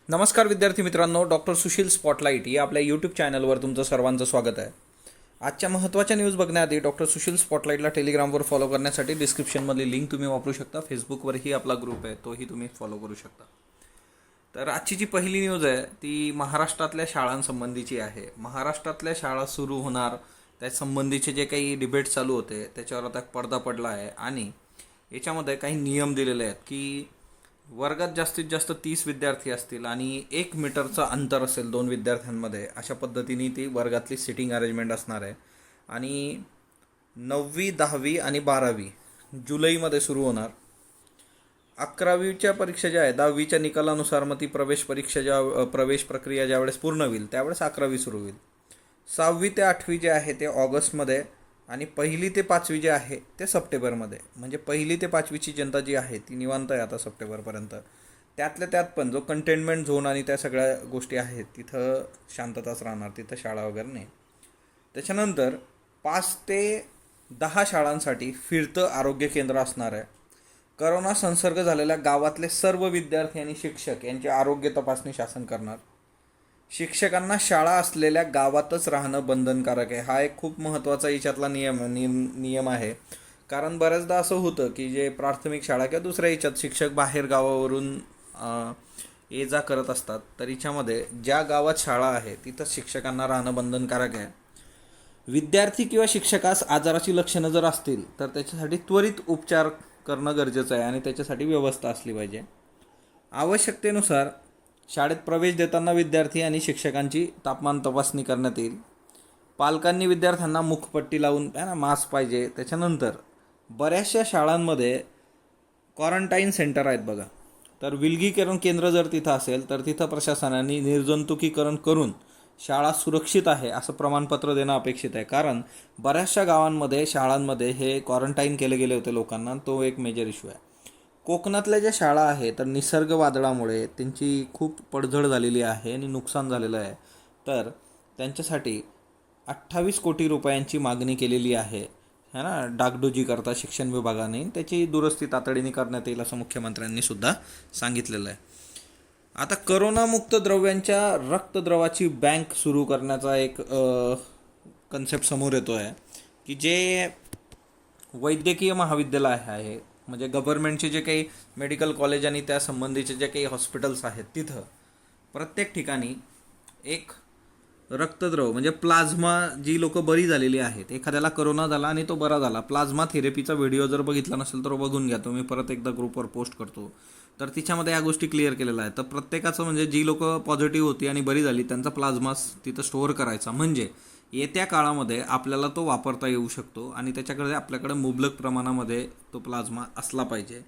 नमस्कार विद्यार्थी मित्रांनो, डॉक्टर सुशील स्पॉटलाईट या आपल्या यूट्यूब चॅनलवर तुमचं सर्वांचं स्वागत आहे. आजच्या महत्त्वाच्या न्यूज बघण्याआधी डॉक्टर सुशील स्पॉटलाईटला टेलिग्रामवर फॉलो करण्यासाठी डिस्क्रिप्शनमधली लिंक तुम्ही वापरू शकता. फेसबुकवरही आपला ग्रुप आहे, तोही तुम्ही फॉलो करू शकता. तर आजची जी पहिली न्यूज आहे ती महाराष्ट्रातल्या शाळांसंबंधीची आहे. महाराष्ट्रातल्या शाळा सुरू होणार त्या संबंधीचे जे काही डिबेट चालू होते त्याच्यावर आता पडदा पडला आहे आणि याच्यामध्ये काही नियम दिलेले आहेत की वर्गात जास्तीत जास्त 30 विद्यार्थी असतील आणि 1 मीटरचं अंतर असेल 2 विद्यार्थ्यांमध्ये, अशा पद्धतीने ती वर्गातली सिटिंग अरेंजमेंट असणार आहे. आणि 9वी 10वी आणि 12वी जुलैमध्ये सुरू होणार. 11वीच्या परीक्षा ज्या आहे 10वीच्या निकालानुसार मग ती प्रवेश प्रक्रिया ज्यावेळेस पूर्ण होईल त्यावेळेस 11वी सुरू होईल. 6वी ते 8वी जे आहे ते ऑगस्टमध्ये आणि 1ली ते 5वी जे आहे ते सप्टेंबरमध्ये. म्हणजे 1ली ते 5वीची जनता जी आहे ती निवांत आहे आता सप्टेंबरपर्यंत. त्यातल्या त्यात पण जो कंटेनमेंट झोन आणि त्या सगळ्या गोष्टी आहेत तिथं शांतताच राहणार, तिथं शाळा वगैरे नाही. त्याच्यानंतर 5 ते 10 शाळांसाठी फिरतं आरोग्य केंद्र असणार आहे. करोना संसर्ग झालेल्या गावातले सर्व विद्यार्थी आणि शिक्षक यांची आरोग्य तपासणी शासन करणार. शिक्षकांना शाळा असलेल्या गावातच राहणं बंधनकारक आहे. हा एक खूप महत्त्वाचा याच्यातला नियम आहे. कारण बऱ्याचदा असं होतं की जे प्राथमिक शाळा किंवा दुसऱ्या याच्यात शिक्षक बाहेर गावावरून ये जा करत असतात, तर याच्यामध्ये ज्या गावात शाळा आहे तिथं शिक्षकांना राहणं बंधनकारक आहे. विद्यार्थी किंवा शिक्षकास आजाराची लक्षणं जर असतील तर त्याच्यासाठी त्वरित उपचार करणं गरजेचं आहे आणि त्याच्यासाठी व्यवस्था असली पाहिजे. आवश्यकतेनुसार शाळेत प्रवेश देताना विद्यार्थी आणि शिक्षकांची तापमान तपासणी करण्यात येईल. पालकांनी विद्यार्थ्यांना मुखपट्टी लावून मास्क पाहिजे. त्याच्यानंतर बऱ्याचशा शाळांमध्ये क्वारंटाईन सेंटर आहेत बघा, तर विलगीकरण केंद्र जर तिथं असेल तर तिथं प्रशासनाने निर्जंतुकीकरण करून शाळा सुरक्षित आहे असं प्रमाणपत्र देणं अपेक्षित आहे. कारण बऱ्याचशा गावांमध्ये शाळांमध्ये हे क्वारंटाईन केले गेले होते लोकांना, तो एक मेजर इश्यू आहे. कोकणातल्या ज्या शाळा आहे तर निसर्ग वादळामुळे त्यांची खूप पडझड झालेली आहे आणि नुकसान झालेलं आहे, तर त्यांच्यासाठी 28 कोटी रुपयांची मागणी केलेली आहे डागडुजी करता शिक्षण विभागाने. त्याची दुरुस्ती तातडीने करण्यात येईल असं मुख्यमंत्र्यांनी सुद्धा सांगितलेलं आहे. आता करोनामुक्त द्रव्यांच्या रक्तद्रवाची बँक सुरू करण्याचा एक कन्सेप्ट समोर येतो आहे की जे वैद्यकीय महाविद्यालय आहे म्हणजे गव्हर्नमेंटचे जे काही मेडिकल कॉलेज आणि त्या संबंधीचे जे काही हॉस्पिटल्स आहेत तिथं प्रत्येक ठिकाणी एक रक्तद्रव म्हणजे प्लाझ्मा, जी लोक बरी झालेली आहेत, एखाद्याला करोना झाला आणि तो बरा झाला, प्लाझ्मा थेरपीचा व्हिडिओ जर बघितला नसेल तर बघून घ्या, तो मी परत एकदा ग्रुपवर पोस्ट करतो. तर तिच्यामध्ये या गोष्टी क्लिअर केलेल्या आहेत. तर प्रत्येकाचं म्हणजे जी लोक पॉझिटिव्ह होती आणि बरी झाली त्यांचा प्लाझ्मा तिथं स्टोअर करायचा, म्हणजे येत्या काळामध्ये आपल्याला तो वापरता येऊ शकतो आणि आपल्याकडे मुबलक प्रमाणामध्ये तो प्लाझ्मा असला पाहिजे.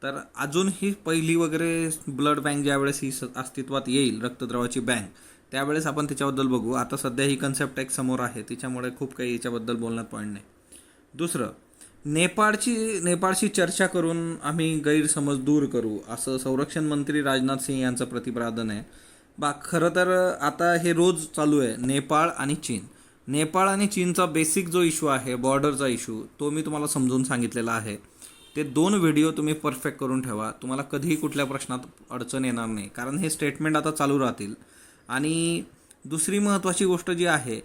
तर अजून ही पहिली वगैरे ब्लड बँक ज्यावेळेस ही अस्तित्वात येईल, रक्तद्रवाची बँक, त्यावेळेस आपण त्याच्याबद्दल बघू. आता सध्या ही कन्सेप्ट एक समोर आहे, तिच्यामुळे खूप काही याच्याबद्दल बोलण्यात पॉईंट नाही. दुसरं, नेपाळशी चर्चा करून आम्ही गैरसमज दूर करू असं संरक्षण मंत्री राजनाथ सिंह यांचं प्रतिपादन आहे. खरं तर आता हे रोज चालू आहे नेपाळ आणि चीन. नेपाळ आणि चीनचा बेसिक जो इश्यू आहे, बॉर्डरचा इश्यू, तो मी तुम्हाला समजून सांगितलेला आहे. ते 2 व्हिडिओ तुम्ही परफेक्ट करून ठेवा, तुम्हाला कधीही कुठल्या प्रश्नात अडचण येणार नाही, कारण हे स्टेटमेंट आता चालू राहतील. आणि दुसरी महत्त्वाची गोष्ट जी आहे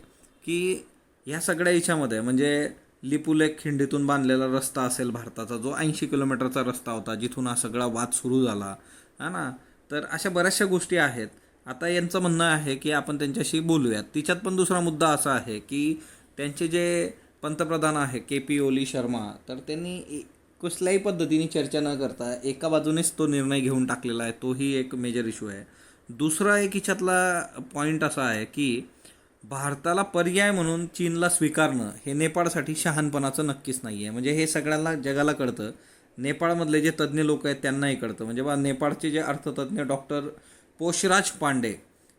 की ह्या सगळ्या याच्यामध्ये म्हणजे लिपुलेख खिंडीतून बांधलेला रस्ता असेल भारताचा, जो 80 किलोमीटरचा रस्ता होता जिथून हा सगळा वाद सुरू झाला ना, तर अशा बऱ्याचशा गोष्टी आहेत. आता यांचं म्हणणं आहे की आपण त्यांच्याशी बोलूयात. तिच्यात पण दुसरा मुद्दा असा आहे की त्यांचे जे पंतप्रधान आहे KP ओली शर्मा, तर त्यांनी कुठल्याही पद्धतीने चर्चा न करता एका बाजूनेच तो निर्णय घेऊन टाकलेला आहे, तोही एक मेजर इश्यू आहे. दुसरा एक याच्यातला पॉईंट असा आहे की भारताला पर्याय म्हणून चीनला स्वीकारणं हे नेपाळसाठी शहाणपणाचं नक्कीच नाही आहे. म्हणजे हे सगळ्यांना जगाला कळतं, नेपाळमधले जे तज्ज्ञ लोक आहेत त्यांनाही कळतं. म्हणजे नेपाळचे जे अर्थतज्ज्ञ डॉक्टर पोशराज पांडे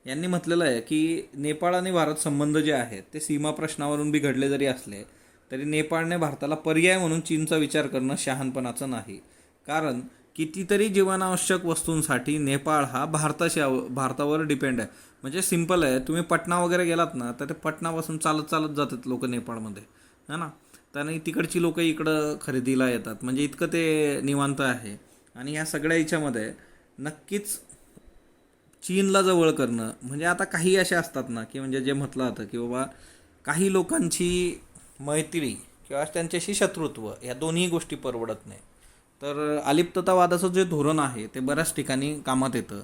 यांनी म्हटलेलं आहे की नेपाळ आणि भारत संबंध जे आहेत ते सीमा प्रश्नावरून बिघडले जरी असले तरी नेपाळने भारताला पर्याय म्हणून चीनचा विचार करणं शहाणपणाचं नाही. कारण कितीतरी जीवनावश्यक वस्तूंसाठी नेपाळ हा भारतावर डिपेंड आहे. म्हणजे सिम्पल आहे, तुम्ही पटना वगैरे गेलात ना तर ते पटनापासून चालत चालत जातात लोक नेपाळमध्ये, है ना. त्याने तिकडची लोक इकडं खरेदीला येतात, म्हणजे इतकं ते निवांत आहे. आणि या सगळ्या याच्यामध्ये नक्कीच चीनला जवळ करणं म्हणजे आता काही असे असतात ना की म्हणजे जे म्हटलं जातं की बाबा काही लोकांची मैत्री किंवा त्यांच्याशी शत्रुत्व या दोन्ही गोष्टी परवडत नाही. तर अलिप्ततावादाचं जे धोरण आहे ते बऱ्याच ठिकाणी कामात येतं.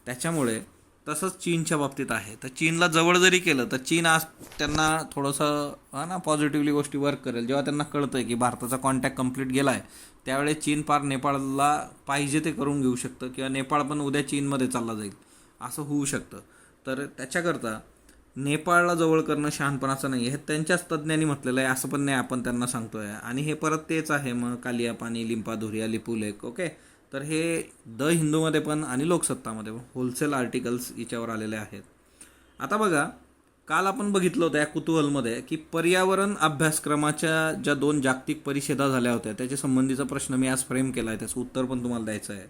त्याच्यामुळे तसंच चीनच्या बाबतीत आहे. तर चीनला जवळ जरी केलं तर चीन आज त्यांना थोडंसं ना पॉझिटिव्हली गोष्टी वर्क करेल. जेव्हा त्यांना कळतं आहे की भारताचा कॉन्टॅक्ट कंप्लीट गेला आहे त्यावेळेस चीन पार नेपाळला पाहिजे ते करून घेऊ शकतं किंवा नेपाळ पण उद्या चीनमध्ये चालला जाईल असं होऊ शकतं. तर त्याच्याकरता नेपाळला जवळ करणं शहाणपणाचं नाही आहे, हे त्यांच्याच तज्ज्ञांनी म्हटलेलं आहे, असं पण नाही आपण त्यांना सांगतो आहे. आणि हे परत तेच आहे मग कालिया पाणी लिंपा धुरिया लिपुलेख ओके. तर हे द हिंदूमध्ये पण आणि लोकसत्तामध्ये पण होलसेल आर्टिकल्स याच्यावर आलेले आहेत. आता बघा काल आपण बघितलं होतं या कुतूहलमध्ये की पर्यावरण अभ्यासक्रमाच्या ज्या 2 जागतिक परिषदा झाल्या होत्या त्याच्या संबंधीचा प्रश्न मी आज फ्रेम केला आहे, त्याचं उत्तर पण तुम्हाला द्यायचं आहे.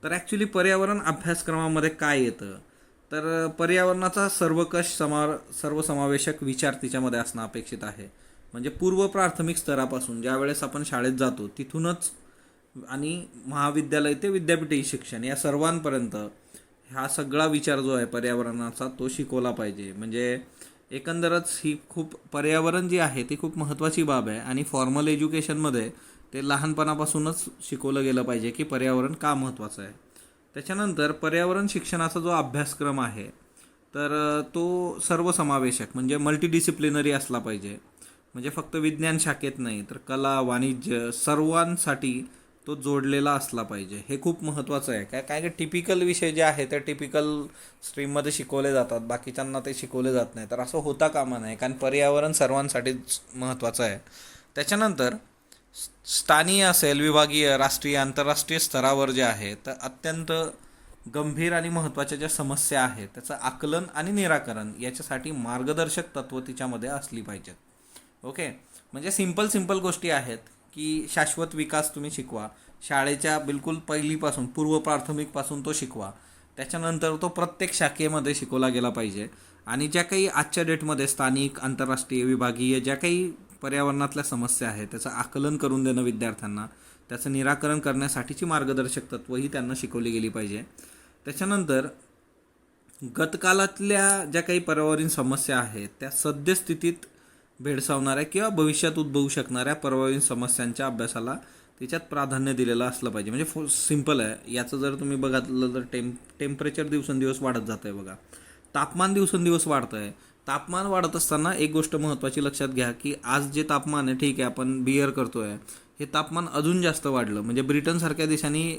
तर ॲक्च्युली पर्यावरण अभ्यासक्रमामध्ये काय येतं, तर पर्यावरणाचा सर्वसमावेशक विचार तिच्यामध्ये असणं अपेक्षित आहे. म्हणजे पूर्व प्राथमिक स्तरापासून ज्या वेळेस आपण शाळेत जातो तिथूनच आणि महाविद्यालय ते विद्यापीठी शिक्षण या सर्वांपर्यंत हा सगळा विचार जो आहे पर्यावरणाचा तो शिकवला पाहिजे. म्हणजे एकंदरच ही खूप पर्यावरण जी आहे ती खूप महत्त्वाची बाब आहे आणि फॉर्मल एज्युकेशनमध्ये ते लहानपणापासूनच शिकवलं गेलं पाहिजे की पर्यावरण का महत्त्वाचं आहे. त्याच्यानंतर पर्यावरण शिक्षणाचा जो अभ्यासक्रम आहे तर तो सर्वसमावेशक म्हणजे मल्टीडिसिप्लिनरी असला पाहिजे. म्हणजे फक्त विज्ञान शाखेत नाही तर कला वाणिज्य सर्वांसाठी तो जोडलेला असला पाहिजे. हे खूप महत्त्वाचं आहे. काय काय टिपिकल विषय जे आहे ते टिपिकल स्ट्रीममध्ये शिकवले जातात, बाकीच्यांना ते शिकवले जात नाही. तर असं होता कामा नाही, कारण पर्यावरण सर्वांसाठीच महत्त्वाचं आहे. त्याच्यानंतर स्थानीय असेल विभागीय राष्ट्रीय आंतरराष्ट्रीय स्तरावर जे आहे तर अत्यंत गंभीर आणि महत्त्वाच्या ज्या समस्या आहेत त्याचं आकलन आणि निराकरण याच्यासाठी मार्गदर्शक तत्त्व तिच्यामध्ये असली पाहिजेत. ओके. म्हणजे सिंपल गोष्टी आहेत की शाश्वत विकास तुम्ही शिकवा, शाळेच्या बिलकुल पहिलीपासून पूर्व प्राथमिकपासून तो शिकवा. त्याच्यानंतर तो प्रत्येक शाखेमध्ये शिकवला गेला पाहिजे. आणि ज्या काही आजच्या डेटमध्ये स्थानिक आंतरराष्ट्रीय विभागीय ज्या काही पर्यावरणातल्या समस्या आहेत त्याचं आकलन करून देणं विद्यार्थ्यांना, त्याचं निराकरण करण्यासाठीची मार्गदर्शक तत्त्वही त्यांना शिकवली गेली पाहिजे. त्याच्यानंतर गतकालातल्या ज्या काही पर्यावरणीय समस्या आहेत त्या सद्यस्थितीत भेडसावणाऱ्या किंवा भविष्यात उद्भवू शकणाऱ्या पर्यावरणीय समस्यांच्या अभ्यासाला त्याच्यात प्राधान्य दिलेलं असलं पाहिजे. म्हणजे सिंपल आहे. याचं जर तुम्ही बघितलं तर टेम्परेचर दिवसेंदिवस वाढत जातं आहे बघा, तापमान दिवसेंदिवस वाढतं आहे. तापमान वाढत असताना एक गोष्ट महत्त्वाची लक्षात घ्या की आज जे तापमान आहे ठीक आहे आपण बिअर करतो आहे, हे तापमान अजून जास्त वाढलं. म्हणजे ब्रिटनसारख्या देशांनी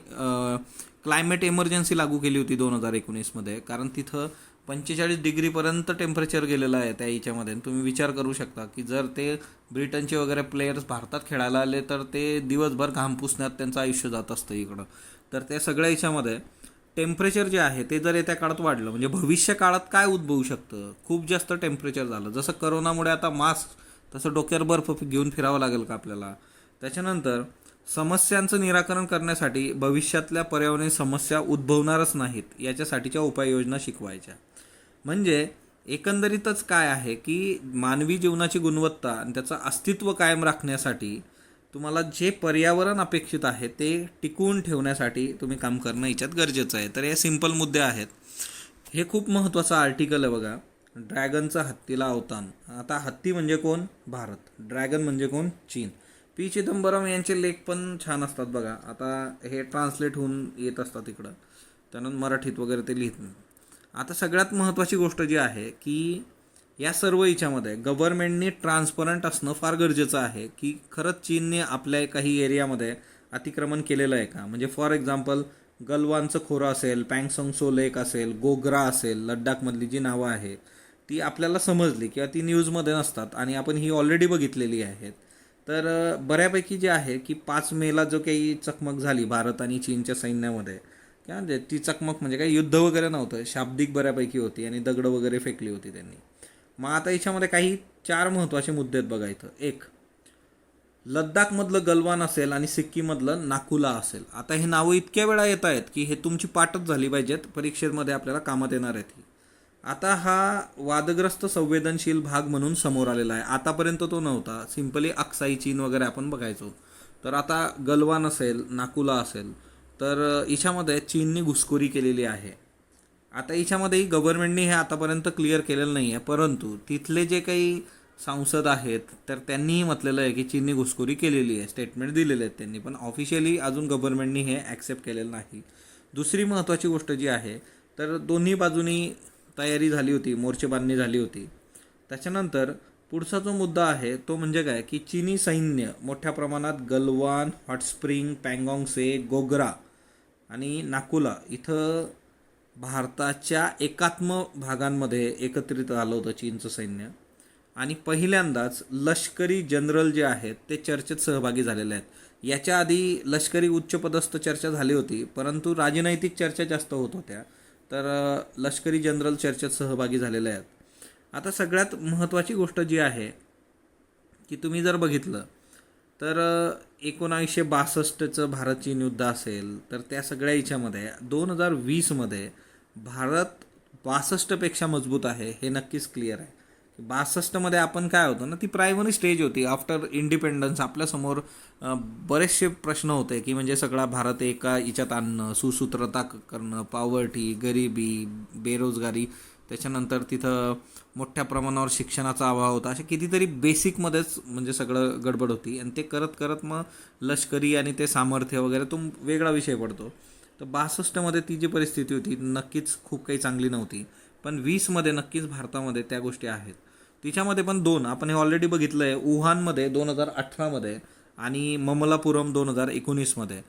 क्लायमेट इमर्जन्सी लागू केली होती 2019मध्ये, कारण तिथं 45 डिग्रीपर्यंत टेम्परेचर गेलेलं आहे त्या याच्यामध्ये. तुम्ही विचार करू शकता की जर ते ब्रिटनचे वगैरे प्लेयर्स भारतात खेळायला आले तर ते दिवसभर घाम पुसण्यात त्यांचं आयुष्य जात असतं इकडं. तर त्या सगळ्या याच्यामध्ये टेम्परेचर जे आहे ते जर येत्या काळात वाढलं म्हणजे भविष्य काळात काय उद्भवू शकतं, खूप जास्त टेम्परेचर झालं, जसं करोनामुळे आता मास्क तसं डोक्यावर बर्फ घेऊन फिरावं लागेल का आपल्याला. त्याच्यानंतर समस्यांचं निराकरण करण्यासाठी भविष्यातल्या पर्यावरणीय समस्या उद्भवणारच नाहीत याच्यासाठीच्या उपाययोजना शिकवायच्या. म्हणजे एकंदरीतच काय आहे की मानवी जीवनाची गुणवत्ता आणि त्याचं अस्तित्व कायम राखण्यासाठी तुम्हाला जे पर्यावरण अपेक्षित आहे ते टिकवून ठेवण्यासाठी तुम्ही काम करणं याच्यात गरजेचं आहे. तर हे सिंपल मुद्दे आहेत. हे खूप महत्त्वाचं आर्टिकल आहे बघा, ड्रॅगनचा हत्तीला अवतान. आता हत्ती म्हणजे कोण? भारत. ड्रॅगन म्हणजे कोण? चीन. पी चिदंबरम यांचे लेख पण छान असतात बघा. आता हे ट्रान्सलेट होऊन येत असतात इकडं, त्यानंतर मराठीत वगैरे ते लिहित. आता सगळ्यात महत्त्वाची गोष्ट जी आहे की या सर्व याच्यामध्ये गव्हर्नमेंटने ट्रान्सपरंट असणं फार गरजेचं आहे की खरंच चीनने आपल्या काही एरियामध्ये अतिक्रमण केलेलं आहे का. म्हणजे फॉर एक्झाम्पल गलवानचं खोरं असेल, पँगसंगसो लेक असेल, गोग्रा असेल, लडाखमधली जी नावं आहेत ती आपल्याला समजली किंवा ती न्यूजमध्ये नसतात आणि आपण ही ऑलरेडी बघितलेली आहेत. तर बऱ्यापैकी जे आहे की 5 मेला जो काही चकमक झाली भारत आणि चीनच्या सैन्यामध्ये, काय म्हणजे ती चकमक म्हणजे काही युद्ध वगैरे नव्हतं, शाब्दिक बऱ्यापैकी होती आणि दगडं वगैरे फेकली होती त्यांनी. मग आता याच्यामध्ये काही 4 महत्त्वाचे मुद्दे आहेत बघायचं. एक, लद्दाखमधलं गलवान असेल आणि सिक्कीममधलं नाकुला असेल. आता हे नावं इतक्या वेळा येत आहेत की हे तुमची पाठच झाली पाहिजेत, परीक्षेमध्ये आपल्याला कामात येणार आहेत ही. आता हा वादग्रस्त संवेदनशील भाग म्हणून समोर आलेला आहे. आतापर्यंत तो नव्हता, सिंपली अक्साई चीन वगैरे आपण बघायचो. तर आता गलवान असेल, नाकुला असेल, तर याच्यामध्ये चीननी घुसखोरी केलेली आहे. आता याच्यामध्येही गव्हर्नमेंटने हे आतापर्यंत क्लिअर केलेलं नाही आहे, परंतु तिथले जे काही सांसद आहेत तर त्यांनीही म्हटलेलं आहे की चीननी घुसखोरी केलेली आहे, स्टेटमेंट दिलेले आहेत त्यांनी, पण ऑफिशियली अजून गव्हर्नमेंटनी हे ॲक्सेप्ट केलेलं नाही. दुसरी महत्त्वाची गोष्ट जी आहे तर दोन्ही बाजूनी तयारी झाली होती, मोर्चेबांधणी झाली होती. त्याच्यानंतर पुढचा जो मुद्दा आहे तो म्हणजे काय की चीनी सैन्य मोठ्या प्रमाणात गलवान, हॉट स्प्रिंग, पँगॉंग से, गोग्रा आणि नाकुला इथं भारताच्या एकात्म भागांमध्ये एकत्रित आलं होतं चीनचं सैन्य. आणि पहिल्यांदाच लष्करी जनरल जे आहेत ते चर्चेत सहभागी झालेले आहेत. याच्या आधी लष्करी उच्चपदस्थ चर्चा झाली होती, परंतु राजनैतिक चर्चा जास्त होत होत्या. तर लष्करी जनरल चर्चेत सहभागी झालेले आहेत. आता सगळ्यात महत्त्वाची गोष्ट जी आहे की तुम्ही जर बघितलं तर 1962चं भारत चीन युद्ध असेल तर त्या सगळ्या याच्यामध्ये 2020मध्ये भारत 62पेक्षा मजबूत आहे हे नक्कीच क्लिअर आहे. 62मध्ये आपण काय होतं ना, ती प्रायमरी स्टेज होती आफ्टर इंडिपेंडन्स. आपल्यासमोर बरेचसे प्रश्न होते की म्हणजे सगळा भारत एका याच्यात आणणं, सुसूत्रता करणं, पॉवर्टी, गरिबी, बेरोजगारी, त्याच्यानंतर तिथं मोठ्या प्रमाणावर शिक्षणाचा अभाव होता. अशा कितीतरी बेसिकमध्येच म्हणजे सगळं गडबड होती. आणि ते करत करत मग लष्करी आणि ते सामर्थ्य वगैरे तो वेगळा विषय पडतो. तर 62मध्ये ती जी परिस्थिती होती नक्कीच खूप काही चांगली नव्हती, पण 20मध्ये नक्कीच भारतामध्ये त्या गोष्टी आहेत. तिच्यामध्ये पण दोन आपण हे ऑलरेडी बघितलं आहे, वुहानमध्ये 2018मध्ये आणि ममलापुरम 2019मध्ये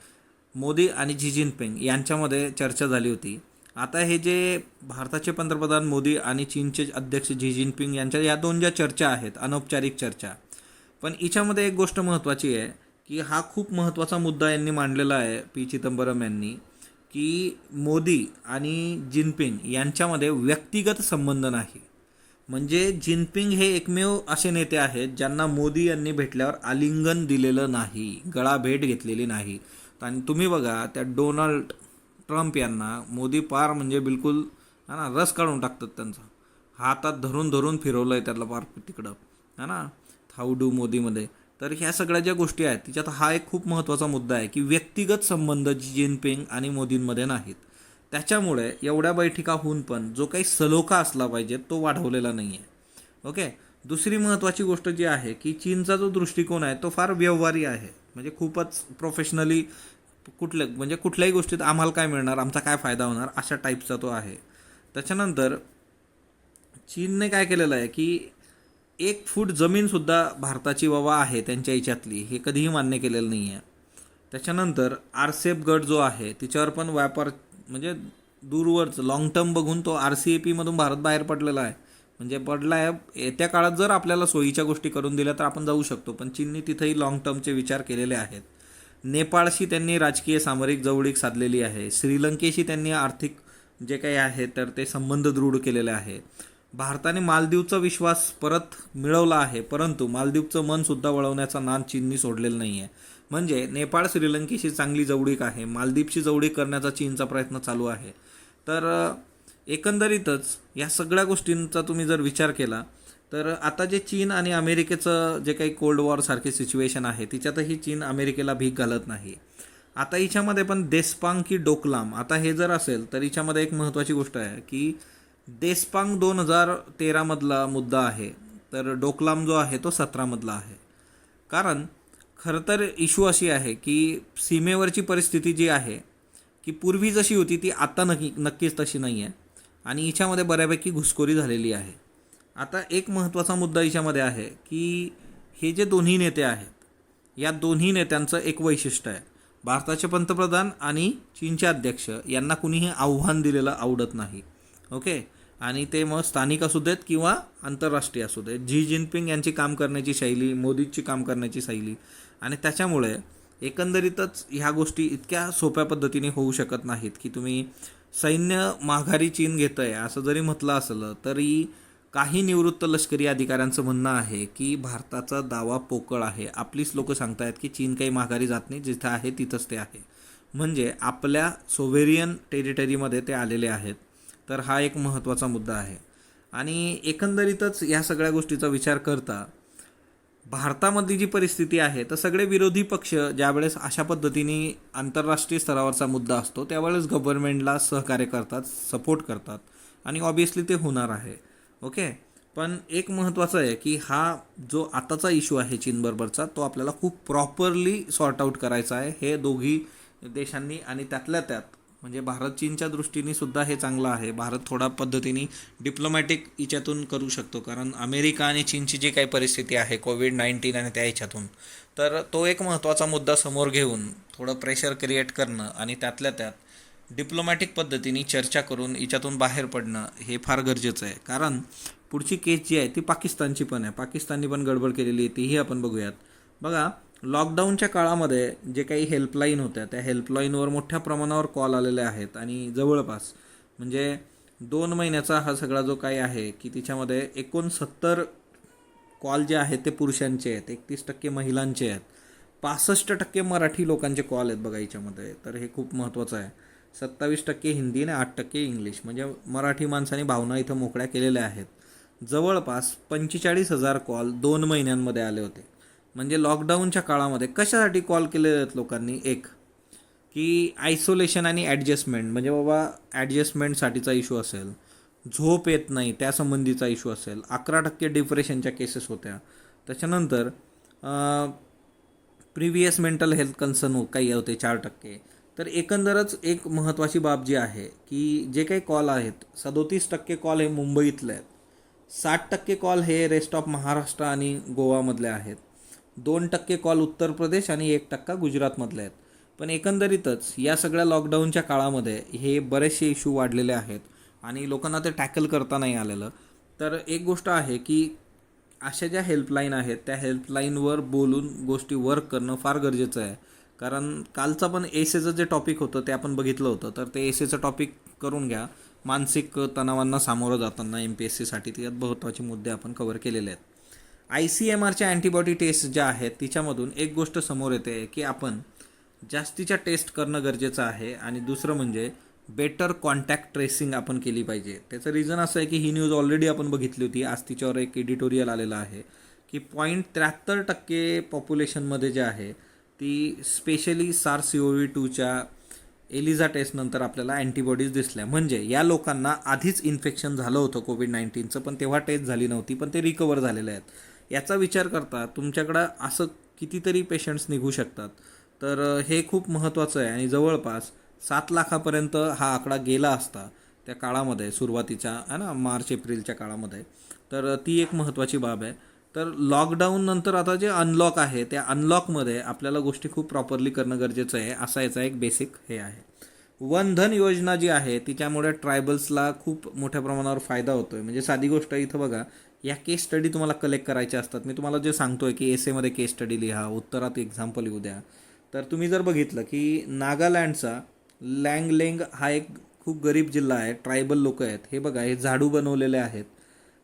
मोदी आणि झी जिनपिंग यांच्यामध्ये चर्चा झाली होती. आता हे जे भारताचे पंतप्रधान मोदी आणि चीनचे अध्यक्ष झी जिनपिंग यांच्या या दोन ज्या चर्चा आहेत, अनौपचारिक चर्चा, पण याच्यामध्ये एक गोष्ट महत्त्वाची आहे की हा खूप महत्त्वाचा मुद्दा यांनी मांडलेला आहे, पी चिदंबरम यांनी, की मोदी आणि जिनपिंग यांच्यामध्ये व्यक्तिगत संबंध नाही. म्हणजे जिनपिंग हे एकमेव असे नेते आहेत ज्यांना मोदी यांनी भेटल्यावर आलिंगन दिलेलं नाही, गळाभेट घेतलेली नाही. आणि तुम्ही बघा त्या डोनाल्ड ट्रम्प यांना मोदी पार म्हणजे बिलकुल हा ना रस काढून टाकतात त्यांचा, हातात धरून धरून फिरवलं आहे त्याला पार तिकडं, हा ना, थाऊडू मोदीमध्ये. तर ह्या सगळ्या ज्या गोष्टी आहेत तिच्यात हा एक खूप महत्त्वाचा मुद्दा आहे की व्यक्तिगत संबंध जिनपिंग आणि मोदींमध्ये नाहीत. त्याच्यामुळे एवढ्या बैठका होऊन पण जो काही सलोखा असला पाहिजे तो वाढवलेला नाही आहे. ओके. दुसरी महत्त्वाची गोष्ट जी आहे की चीनचा जो दृष्टिकोन आहे तो फार व्यवहारी आहे, म्हणजे खूपच प्रोफेशनली म्हणजे कुठल्याही गोष्टीत आम्हाला काय मिळणार, आमचा काय फायदा होणार, अशा टाईपचा तो आहे. त्याच्यानंतर चीनने काय केलेलं आहे की 1 फूट जमीनसुद्धा भारताची बाबा आहे त्यांच्या याच्यातली, हे कधीही मान्य केलेलं नाही आहे. त्याच्यानंतर आरसेप गट जो आहे तिच्यावर पण व्यापार म्हणजे दूरवरच लॉंग टर्म बघून तो RCEPमधून भारत बाहेर पडलेला आहे, म्हणजे पडला आहे. येत्या काळात जर आपल्याला सोयीच्या गोष्टी करून दिल्या तर आपण जाऊ शकतो, पण चीननी तिथेही लॉंग टर्मचे विचार केलेले आहेत. नेपाळशी त्यांनी राजकीय सामरिक जवळीक साधलेली आहे. श्रीलंकेशी त्यांनी आर्थिक जे काही आहे तर ते संबंध दृढ केलेले आहे. भारताने मालदीवचा विश्वास परत मिळवला आहे, परंतु मालदीवचं मनसुद्धा वळवण्याचा नाद चीननी सोडलेला नाही आहे. म्हणजे नेपाळ श्रीलंकेशी चांगली जवळीक आहे, मालदीवशी जवळीक करण्याचा चीनचा प्रयत्न चालू आहे. तर एकंदरीतच या सगळ्या गोष्टींचा तुम्ही जर विचार केला तर आता जे चीन आणि अमेरिकेचं जे काही कोल्ड वॉरसारखी सिच्युएशन आहे तिच्यातही चीन अमेरिकेला भीक घालत नाही. आता हिच्यामध्ये पण देशपांग की डोकलाम, आता हे जर असेल तर हिच्यामध्ये एक महत्त्वाची गोष्ट आहे की देशपांग 2013मधला मुद्दा आहे, तर डोकलाम जो आहे तो 17मधला आहे. कारण खरं तर इश्यू अशी आहे की सीमेवरची परिस्थिती जी आहे की पूर्वी जशी होती ती आता नक्कीच तशी नाही आहे आणि हिच्यामध्ये बऱ्यापैकी घुसखोरी झालेली आहे. आता एक महत्त्वाचा मुद्दा हिच्यामध्ये आहे की हे जे दोन्ही नेते आहेत या दोन्ही नेत्यांचं एक वैशिष्ट्य आहे, भारताचे पंतप्रधान आणि चीनचे अध्यक्ष यांना कुणीही आव्हान दिलेलं आवडत नाही. ओके. आणि ते मग स्थानिक असू देत किंवा आंतरराष्ट्रीय असू देत. झी जिनपिंग यांची काम करण्याची शैली, मोदीची काम करण्याची शैली, आणि त्याच्यामुळे एकंदरीतच ह्या गोष्टी इतक्या सोप्या पद्धतीने होऊ शकत नाहीत की तुम्ही सैन्य माघारी चीन घेतं आहे असं जरी म्हटलं असलं तरी काही निवृत्त लष्करी अधिकाऱ्यांचं म्हणणं आहे की भारताचा दावा पोकळ आहे. आपलीच लोक सांगतायत की चीन काही माघारी जात नाही, जिथं आहे तिथंच ते आहे, म्हणजे आपल्या सोव्हेरियन टेरिटरीमध्ये ते आलेले आहेत. तर हा एक महत्त्वाचा मुद्दा आहे. आणि एकंदरीतच या सगळ्या गोष्टीचा विचार करता भारतामधली जी परिस्थिती आहे तर सगळे विरोधी पक्ष ज्यावेळेस अशा पद्धतीने आंतरराष्ट्रीय स्तरावरचा मुद्दा असतो त्यावेळेस गव्हर्नमेंटला सहकार्य करतात, सपोर्ट करतात आणि ऑब्वियसली ते होणार आहे. ओके. पण एक महत्त्वाचं आहे की हा जो आताचा इश्यू आहे चीनबरोबरचा तो आपल्याला खूप प्रॉपरली सॉर्ट आऊट करायचा आहे. हे दोघी देशांनी आणि त्यातल्या त्यात म्हणजे भारत चीनच्या दृष्टीने सुद्धा हे चांगलं आहे. भारत थोडा पद्धतीने डिप्लोमॅटिक याच्यातून करू शकतो, कारण अमेरिका आणि चीनची जी काही परिस्थिती आहे कोविड-19 आणि त्या ह्याच्यातून, तर तो एक महत्त्वाचा मुद्दा समोर घेऊन थोडं प्रेशर क्रिएट करणं आणि त्यातल्या त्यात डिप्लोमॅटिक पद्धतीने चर्चा करून याच्यातून बाहेर पडणं हे फार गरजेचं आहे. कारण पुढची केस जी आहे ती पाकिस्तानची पण आहे. पाकिस्ताननी पण गडबड केलेली आहे, तीही आपण बघूयात. बघा, लॉकडाऊनच्या काळामध्ये जे काही हेल्पलाईन होत्या त्या हेल्पलाईनवर मोठ्या प्रमाणावर कॉल आलेले आहेत आणि जवळपास म्हणजे 2 महिन्याचा हा सगळा जो काही आहे की तिच्यामध्ये 69 कॉल जे आहेत ते पुरुषांचे आहेत, 31% महिलांचे आहेत, 65% मराठी लोकांचे कॉल आहेत बघा याच्यामध्ये. तर हे खूप महत्त्वाचं आहे. 27% हिंदी आणि 8% इंग्लिश, म्हणजे मराठी माणसांनी भावना इथं मोकळ्या केलेल्या आहेत. जवळपास 45,000 कॉल 2 महिन्यांमध्ये आले होते. म्हणजे लॉकडाऊनच्या काळामध्ये कशासाठी कॉल केलेले आहेत लोकांनी? एक की आयसोलेशन आणि ॲडजस्टमेंट, म्हणजे बाबा ॲडजस्टमेंटसाठीचा इश्यू असेल, झोप येत नाही त्यासंबंधीचा इश्यू असेल, 11% डिप्रेशनच्या केसेस होत्या. त्याच्यानंतर प्रिव्हियस मेंटल हेल्थ कन्सर्न काही होते 4%. तर एकंदरच एक महत्त्वाची बाब जी आहे की जे काही कॉल आहेत 37% कॉल हे मुंबईतले आहेत, 60% कॉल हे रेस्ट ऑफ महाराष्ट्र आणि गोवामधले आहेत, 2% कॉल उत्तर प्रदेश आणि 1% गुजरातमधले आहेत. पण एकंदरीतच या सगळ्या लॉकडाऊनच्या काळामध्ये हे बरेचसे इश्यू वाढलेले आहेत आणि लोकांना ते टॅकल करता नाही आलेलं. तर एक गोष्ट आहे की अशा ज्या हेल्पलाईन आहेत त्या हेल्पलाईनवर बोलून गोष्टी वर्क करणं फार गरजेचं आहे. कारण कालचा पण एसेचं जे टॉपिक होतं ते आपण बघितलं होतं, तर ते एसेचं टॉपिक करून घ्या. मानसिक तणावांना सामोरं जाताना MPSCसाठी त्यात महत्त्वाचे मुद्दे आपण कव्हर केलेले आहेत. ICMRच्या अँटीबॉडी टेस्ट ज्या आहेत तिच्यामधून एक गोष्ट समोर येते की आपण जास्तीच्या टेस्ट करणं गरजेचं आहे आणि दुसरं म्हणजे बेटर कॉन्टॅक्ट ट्रेसिंग आपण केली पाहिजे. त्याचं रिझन असं आहे की ही न्यूज ऑलरेडी आपण बघितली होती. आज तिच्यावर एक एडिटोरियल आलेलं आहे की 0.73% पॉप्युलेशनमध्ये जे आहे ती स्पेशली SARS-CoV-2च्या एलिझा टेस्टनंतर आपल्याला अँटीबॉडीज दिसल्या. म्हणजे या लोकांना आधीच इन्फेक्शन झालं होतं कोविड-19चं, पण तेव्हा टेस्ट झाली नव्हती, पण ते रिकवर झालेले आहेत. याचा विचार करता तुमच्याकडं असं कितीतरी पेशंट्स निघू शकतात. तर हे खूप महत्त्वाचं आहे आणि जवळपास 7 लाखापर्यंत हा आकडा गेला असता त्या काळामध्ये, सुरुवातीच्या आहे ना मार्च-एप्रिलच्या काळामध्ये. तर ती एक महत्त्वाची बाब आहे. तर लॉकडाऊन नंतर आता जे अनलॉक आहे त्या अनलॉकमध्ये आपल्याला गोष्टी खूप प्रॉपरली करणं गरजेचं आहे, असा याचा एक बेसिक हे आहे. वन धन योजना जी आहे तिच्यामुळे ट्रायबल्सला खूप मोठ्या प्रमाणावर फायदा होतो आहे. म्हणजे साधी गोष्ट इथं बघा, या केस स्टडी तुम्हाला कलेक्ट करायच्या असतात. मी तुम्हाला जे सांगतो आहे की एसेमध्ये केस स्टडी लिहा, उत्तरात एक्झाम्पल येऊ द्या. तर तुम्ही जर बघितलं की नागालँडचा लँगलेंग हा एक खूप गरीब जिल्हा आहे, ट्रायबल लोक आहेत. हे बघा, हे झाडू बनवलेले आहेत.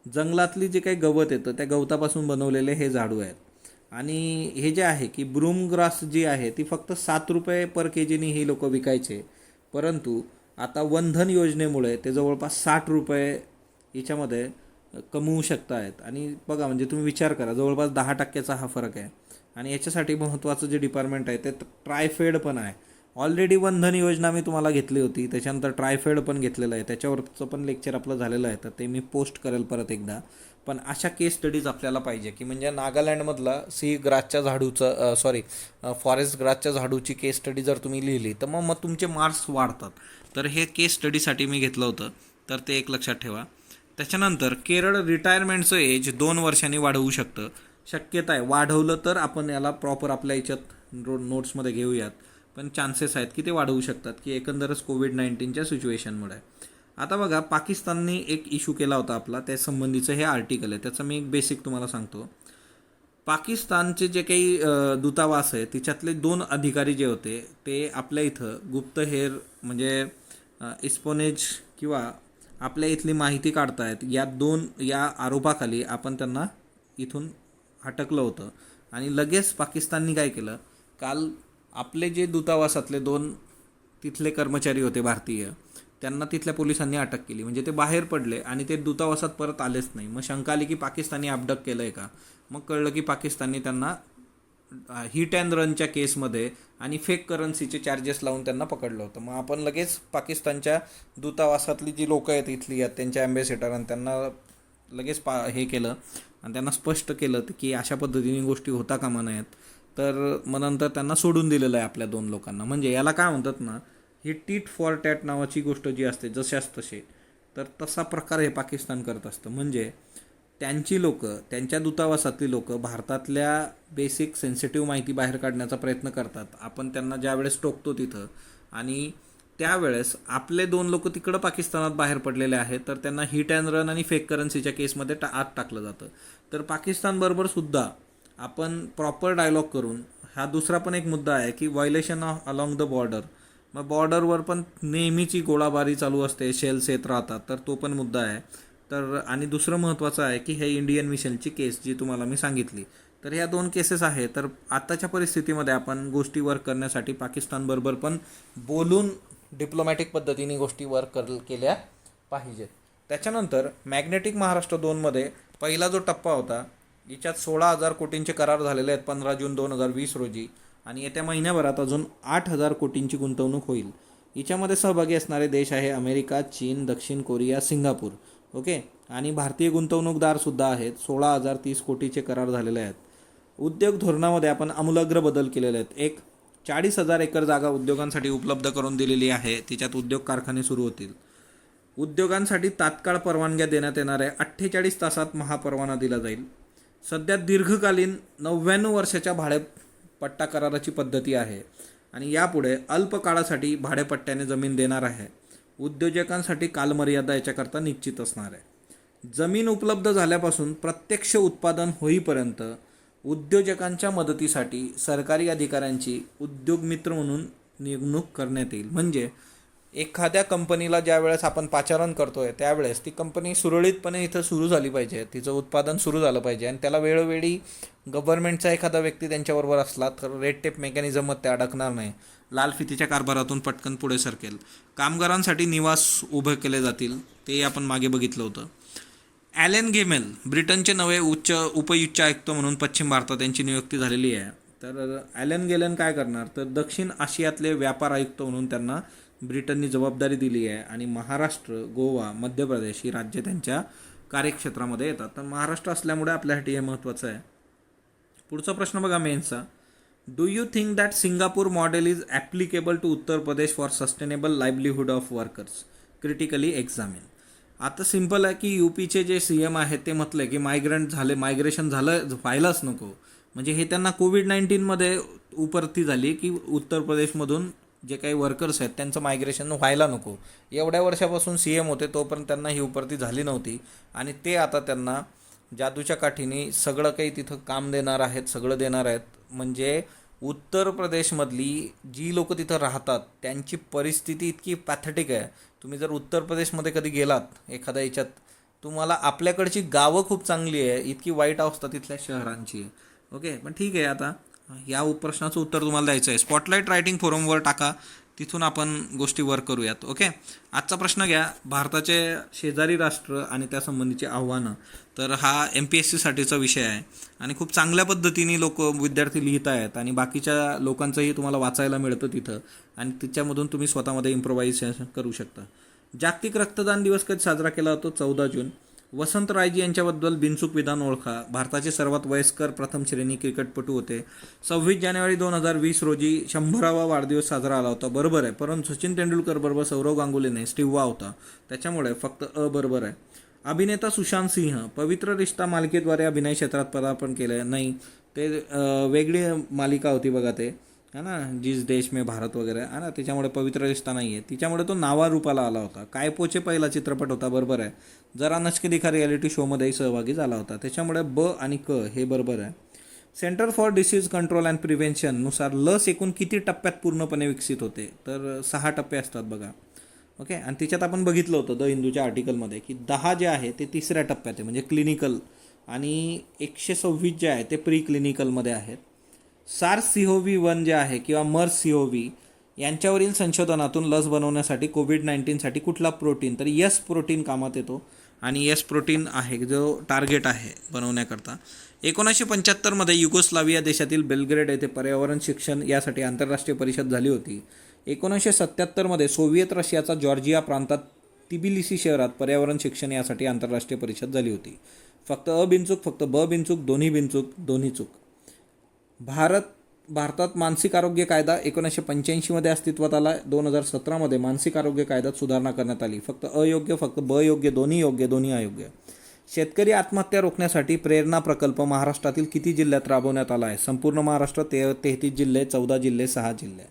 जंगलातली जे काही गवत येतं त्या गवतापासून बनवलेले हे झाडू आहेत. आणि हे जे आहे की ब्रूम ग्रास जी आहे ती फक्त ₹7 पर केजीनी ही लोक विकायचे, परंतु आता वनधन योजनेमुळे ते जवळपास ₹60 याच्यामध्ये कमवू शकतायत. आणि बघा, म्हणजे तुम्ही विचार करा, जवळपास 10%चा हा फरक आहे. आणि याच्यासाठी महत्त्वाचं जे डिपार्टमेंट आहे ते ट्रायफेड पण आहे. ऑलरेडी वनधन योजना मी तुम्हाला घेतली होती, त्याच्यानंतर ट्रायफेड पण घेतलेलं आहे, त्याच्यावरचं पण लेक्चर आपलं झालेलं आहे, तर ते मी पोस्ट करेल परत एकदा. पण अशा केस स्टडीज आपल्याला पाहिजे की म्हणजे नागालँडमधला ग्रासच्या झाडूचं फॉरेस्ट ग्रासच्या झाडूची केस स्टडी जर तुम्ही लिहिली तर मग तुमचे मार्क्स वाढतात. तर हे केस स्टडीसाठी मी घेतलं होतं, तर ते एक लक्षात ठेवा. त्याच्यानंतर केरळ रिटायरमेंटचं एज 2 वर्षांनी वाढवू शकतं, शक्यता आहे. वाढवलं तर आपण याला प्रॉपर आपल्या याच्यात नोट्समध्ये घेऊयात, पण चान्सेस आहेत की ते वाढवू शकतात की एकंदरच कोविड-19च्या सिच्युएशनमुळे. आता बघा, पाकिस्तानने एक इश्यू केला होता आपला, त्या संबंधीचं हे आर्टिकल आहे. त्याचं मी एक बेसिक तुम्हाला सांगतो. पाकिस्तानचे जे काही दूतावास आहे तिच्यातले 2 अधिकारी जे होते ते आपल्या इथं गुप्तहेर म्हणजे इस्पोनेज किंवा आपल्या इथली माहिती काढतायत, या आरोपाखाली आपण त्यांना इथून अटकलं होतं. आणि लगेच पाकिस्ताननी काय केलं, काल आपले जे दूतावासातले 2 तिथले कर्मचारी होते भारतीय, त्यांना तिथल्या पोलिसांनी अटक केली. म्हणजे ते बाहेर पडले आणि ते दूतावासात परत आलेच नाही. मग शंका आली की पाकिस्तानी अबडक केलं आहे का. मग कळलं की पाकिस्तानने त्यांना हिट अँड रनच्या केसमध्ये आणि फेक करन्सीचे चार्जेस लावून त्यांना पकडलं होतं. मग आपण लगेच पाकिस्तानच्या दूतावासातली जी लोकं आहेत इथली आहेत त्यांच्या ॲम्बेसेडर आणि त्यांना लगेच हे केलं आणि त्यांना स्पष्ट केलं की अशा पद्धतीने गोष्टी होता कामा नयेत. तर मग नंतर त्यांना सोडून दिलेलं आहे आपल्या 2 लोकांना. म्हणजे याला काय म्हणतात ना, ही टीट फॉर टॅट नावाची गोष्ट जी असते जशाच तसे, तर तसा प्रकार हे पाकिस्तान करत असतं. म्हणजे त्यांची लोकं, त्यांच्या दूतावासातली लोकं भारतातल्या बेसिक सेन्सिटिव्ह माहिती बाहेर काढण्याचा प्रयत्न करतात. आपण त्यांना ज्यावेळेस टोकतो तिथं आणि त्यावेळेस आपले 2 लोकं तिकडं पाकिस्तानात बाहेर पडलेले आहेत, तर त्यांना हिट अँड रन आणि फेक करन्सीच्या केसमध्ये आत टाकलं जातं. तर पाकिस्तानबरोबर सुद्धा आपण प्रॉपर डायलॉग करून, हा दुसरा पण एक मुद्दा आहे की व्हायलेशन अलॉंग द बॉर्डर. मग बॉर्डरवर पण नेहमीची गोळाबारी चालू असते, शेल्स येत राहतात, तर तो पण मुद्दा आहे. तर आणि दुसरं महत्त्वाचं आहे की हे इंडियन मिशनची केस जी तुम्हाला मी सांगितली, तर ह्या 2 केसेस आहे. तर आत्ताच्या परिस्थितीमध्ये आपण गोष्टी वर्क करण्यासाठी पाकिस्तानबरोबर पण बोलून डिप्लोमॅटिक पद्धतीने गोष्टी वर्क केल्या पाहिजेत. त्याच्यानंतर मॅग्नेटिक महाराष्ट्र 2मध्ये पहिला जो टप्पा होता, याच्यात 16,000 कोटींचे करार झालेले आहेत 15 जून 2020 रोजी आणि येत्या महिन्याभरात अजून 8,000 कोटींची गुंतवणूक होईल. हिच्यामध्ये सहभागी असणारे देश आहे अमेरिका, चीन, दक्षिण कोरिया, सिंगापूर. ओके. आणि भारतीय गुंतवणूकदारसुद्धा आहेत. 16,030 कोटीचे करार झालेले आहेत. उद्योग धोरणामध्ये आपण आमूलाग्र बदल केलेले आहेत. एक 40,000 एकर जागा उद्योगांसाठी उपलब्ध करून दिलेली आहे. तिच्यात उद्योग कारखाने सुरू होतील. उद्योगांसाठी तात्काळ परवानग्या देण्यात येणार आहे. 48 तासात महापरवाना दिला जाईल. सध्या दीर्घकालीन 99 वर्षाच्या भाडेपट्टा कराराची पद्धती आहे आणि यापुढे अल्प काळासाठी भाडेपट्ट्याने जमीन देणार आहे. उद्योजकांसाठी कालमर्यादा याच्याकरता निश्चित असणार आहे. जमीन उपलब्ध झाल्यापासून प्रत्यक्ष उत्पादन होईपर्यंत उद्योजकांच्या मदतीसाठी सरकारी अधिकाऱ्यांची उद्योगमित्र म्हणून नेमणूक करण्यात येईल. म्हणजे एखाद्या कंपनीला ज्या वेळेस आपण पाचारण करतोय त्यावेळेस ती कंपनी सुरळीतपणे इथं सुरू झाली पाहिजे, तिचं उत्पादन सुरू झालं पाहिजे आणि त्याला वेळोवेळी गव्हर्नमेंटचा एखादा व्यक्ती त्यांच्याबरोबर असला तर रेड टेप मेकॅनिझममध्ये ते अडकणार नाही, लाल फितीच्या कारभारातून पटकन पुढे सरकेल. कामगारांसाठी निवास उभे केले जातील, ते आपण मागे बघितलं होतं. ॲलेन गेमेल ब्रिटनचे नवे उपउच्च आयुक्त म्हणून पश्चिम भारतात यांची नियुक्ती झालेली आहे. तर ॲलेन गेलन काय करणार, तर दक्षिण आशियातले व्यापार आयुक्त म्हणून त्यांना ब्रिटननी जबाबदारी दिली आहे आणि महाराष्ट्र, गोवा, मध्य प्रदेश ही राज्ये त्यांच्या कार्यक्षेत्रामध्ये येतात. तर महाराष्ट्र असल्यामुळे आपल्यासाठी हे महत्त्वाचं आहे. पुढचा प्रश्न बघा मेन्सचा. Do you think that Singapore model is applicable to Uttar Pradesh for sustainable livelihood of workers critically examine. आता सिम्पल आहे की UPचे जे CM आहेत ते म्हटलं की मायग्रेशन झालं व्हायलाच नको. म्हणजे हे त्यांना कोविड-19मध्ये उपरती झाली की उत्तर प्रदेशमधून जे काही वर्कर्स आहेत त्यांचं मायग्रेशन व्हायला नको. एवढ्या वर्षापासून CM होते तोपर्यंत त्यांना ही उपरती झाली नव्हती आणि ते आता त्यांना जादूच्या काठीने सगळं काही तिथं काम देणार आहेत, सगळं देणार आहेत. म्हणजे उत्तर प्रदेशमधली जी लोक तिथं राहतात त्यांची परिस्थिती इतकी पॅथेटिक आहे. तुम्ही जर उत्तर प्रदेशमध्ये कधी गेलात एखाद्या याच्यात, तुम्हाला आपल्याकडची गावं खूप चांगली आहे, इतकी वाईट अवस्था तिथल्या शहरांची आहे. ओके, पण ठीक आहे. आता या प्रश्नाचं उत्तर तुम्हाला द्यायचं आहे. स्पॉटलाईट रायटिंग फोरमवर टाका, तिथून आपण गोष्टी वर्क करूयात. ओके, आजचा प्रश्न घ्या, भारताचे शेजारी राष्ट्र आणि त्यासंबंधीची आव्हानं. तर हा MPSCसाठीचा विषय आहे आणि खूप चांगल्या पद्धतीने विद्यार्थी लिहित आहेत आणि बाकीच्या लोकांचंही तुम्हाला वाचायला मिळतं तिथं आणि तिच्यामधून तुम्ही स्वतःमध्ये इम्प्रोव्हायझेशन करू शकता. जागतिक रक्तदान दिवस कधी साजरा केला जातो? 14 जून. वसंतरायजी यांच्याबद्दल बिनचूक विधान ओळखा. भारताचे सर्वात वयस्कर प्रथम श्रेणी क्रिकेटपटू होते. 26 जानेवारी 2020 रोजी 100वा वाढदिवस साजरा झाला होता. बरोबर आहे, परंतु सचिन तेंडुलकर बरोबर सौरव गांगुली नाही, स्टीव्ह वा होता, त्याच्यामुळे फक्त बरोबर आहे. अभिनेता सुशांत सिंह पवित्र रिश्ता मालिकेद्वारे अभिनय क्षेत्रात पदार्पण केलं नाही, ते वेगळी मालिका होती बघा, ते है ना, जिस देश में भारत वगैरे है ना, त्याच्यामुळे पवित्र रिश्ता नाही आहे, तिच्यामुळे तो नावारूपाला आला होता. कायपोचे पहिला चित्रपट होता, बरोबर आहे. जरा नचके दिखा रियालिटी शोमध्येही सहभागी झाला होता, त्याच्यामुळे ब आणि क हे बरोबर आहे. Centre for disease control and प्रिव्हेन्शननुसार लस एकूण किती टप्प्यात पूर्णपणे विकसित होते? तर 6 टप्पे असतात बघा. ओके, आणि तिच्यात आपण बघितलं होतं द हिंदूच्या आर्टिकलमध्ये की 10 जे आहे ते 3ऱ्या टप्प्यात आहे, म्हणजे क्लिनिकल, आणि 126 जे आहे ते प्री क्लिनिकलमध्ये आहेत. SARS-CoV-1 जे आहे किंवा MERS-CoV यांच्यावरील संशोधनातून लस बनवण्यासाठी कोविड-19साठी कुठला प्रोटीन, तर यस प्रोटीन कामात येतो आणि यस प्रोटीन आहे जो टार्गेट आहे बनवण्याकरता. 1975मध्ये युगोस्लाविया देशातील बेल्ग्रेड येथे पर्यावरण शिक्षण यासाठी आंतरराष्ट्रीय परिषद झाली होती. 1977मध्ये सोव्हिएत रशियाचा जॉर्जिया प्रांतात तिबिलिसी शहरात पर्यावरण शिक्षण यासाठी आंतरराष्ट्रीय परिषद झाली होती. फक्त अ बिनचूक, फक्त ब बिनचूक, दोन्ही बिनचूक, दोन्ही चूक. भारतात मानसिक आरोग्य कायदा 1985मध्ये अस्तित्वात आला. 2017मध्ये मानसिक आरोग्य कायद्यात सुधारणा करण्यात आली. फक्त अयोग्य, फक्त ब योग्य, दोन्ही अयोग्य. शेतकरी आत्महत्या रोखण्यासाठी प्रेरणा प्रकल्प महाराष्ट्रातील किती जिल्ह्यात राबवण्यात आला आहे? संपूर्ण महाराष्ट्र 33 जिल्हे, 14 जिल्हे, 6 जिल्हे.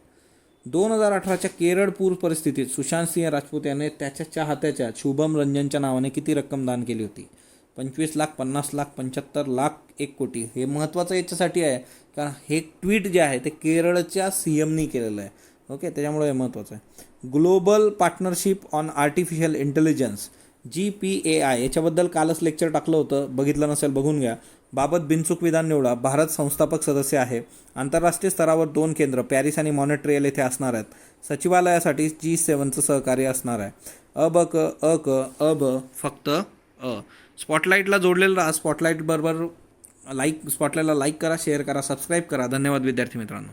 2018च्या केरळ पूर परिस्थितीत सुशांत सिंह राजपूत याने त्याच्या चाहत्याच्या शुभम रंजनच्या नावाने किती रक्कम दान केली होती? 25 लाख, 50 लाख, 75 लाख, 1 कोटी. हे महत्त्वाचं याच्यासाठी आहे कारण हे ट्विट जे आहे ते केरळच्या CMनी केलेलं आहे. ओके, त्याच्यामुळे हे महत्त्वाचं आहे. Global partnership on artificial intelligence GPAI याच्याबद्दल कालच लेक्चर टाकलं होतं, बघितलं नसेल बघून घ्या. बाबत बिनचूक विधान निवडा. भारत संस्थापक सदस्य आहे. आंतरराष्ट्रीय स्तरावर 2 केंद्र पॅरिस आणि मॉन्ट्रियल येथे असणार आहेत. सचिवालयासाठी G7चं सहकार्य असणार आहे. अब फक्त अ. स्पॉटलाईटला जोडलेलं राहा. स्पॉटलाईटला लाईक करा, शेअर करा, सबस्क्राईब करा. धन्यवाद विद्यार्थी मित्रांनो.